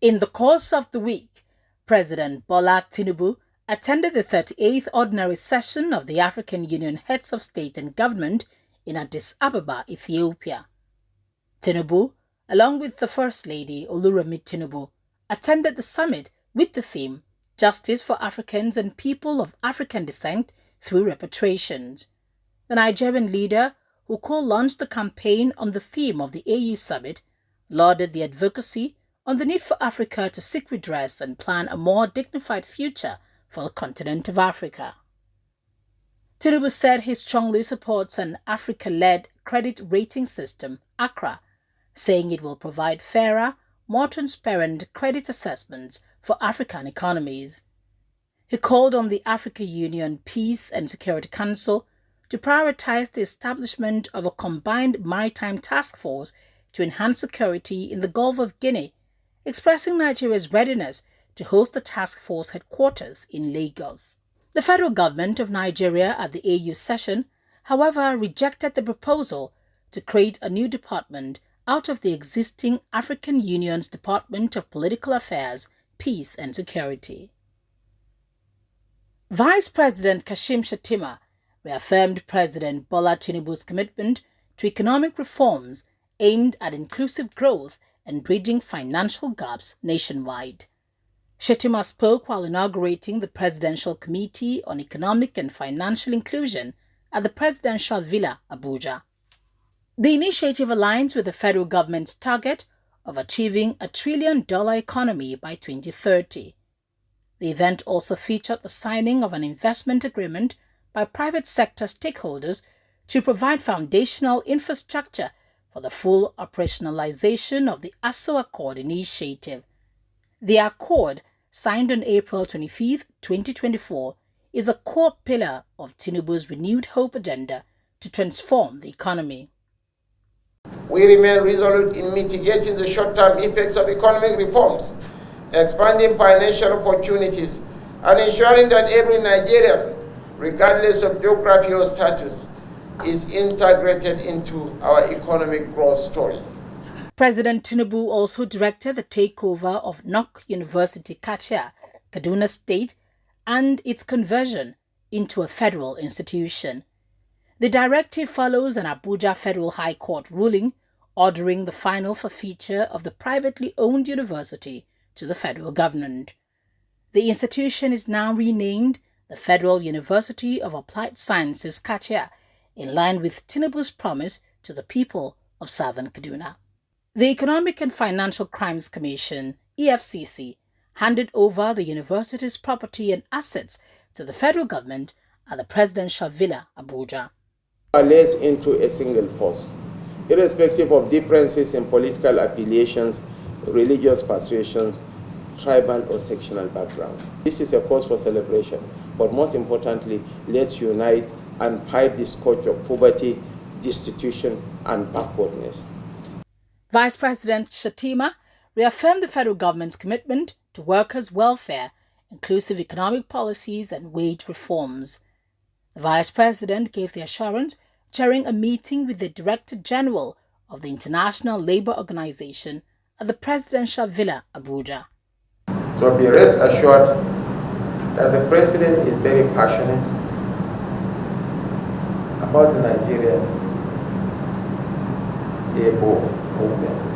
In the course of the week, President Bola Tinubu attended the 38th Ordinary Session of the African Union Heads of State and Government in Addis Ababa, Ethiopia. Tinubu, along with the First Lady Oluremi Tinubu, attended the summit with the theme Justice for Africans and People of African Descent through Repatriations. The Nigerian leader, who co-launched the campaign on the theme of the AU summit, lauded the advocacy on the need for Africa to seek redress and plan a more dignified future for the continent of Africa. Tinubu said he strongly supports an Africa-led credit rating system, ACRA, saying it will provide fairer, more transparent credit assessments for African economies. He called on the African Union Peace and Security Council to prioritize the establishment of a combined maritime task force to enhance security in the Gulf of Guinea, expressing Nigeria's readiness to host the task force headquarters in Lagos. The federal government of Nigeria at the AU session, however, rejected the proposal to create a new department out of the existing African Union's Department of Political Affairs, Peace and Security. Vice President Kashim Shettima reaffirmed President Bola Tinubu's commitment to economic reforms aimed at inclusive growth and bridging financial gaps nationwide. Shettima spoke while inaugurating the Presidential Committee on Economic and Financial Inclusion at the Presidential Villa, Abuja. The initiative aligns with the federal government's target of achieving a $1 trillion economy by 2030. The event also featured the signing of an investment agreement by private sector stakeholders to provide foundational infrastructure for the full operationalization of the ASO Accord initiative. The Accord, signed on April 25, 2024, is a core pillar of Tinubu's renewed hope agenda to transform the economy. We remain resolute in mitigating the short-term effects of economic reforms, expanding financial opportunities, and ensuring that every Nigerian, regardless of geography or status, is integrated into our economic growth story. President Tinubu also directed the takeover of NOC University Kachia, Kaduna State, and its conversion into a federal institution. The directive follows an Abuja Federal High Court ruling ordering the final forfeiture of the privately owned university to the federal government. The institution is now renamed the Federal University of Applied Sciences Kachia, in line with Tinubu's promise to the people of Southern Kaduna. The Economic and Financial Crimes Commission, EFCC, handed over the university's property and assets to the federal government at the Presidential Villa, Abuja. Lays into a single force, irrespective of differences in political affiliations, religious persuasions, tribal or sectional backgrounds. This is a cause for celebration, but most importantly, let's unite and fight this scourge of poverty, destitution, and backwardness. Vice President Shettima reaffirmed the federal government's commitment to workers' welfare, inclusive economic policies, and wage reforms. The Vice President gave the assurance during a meeting with the Director General of the International Labour Organization at the Presidential Villa, Abuja. So be rest assured that the President is very passionate about the Nigerian labor movement.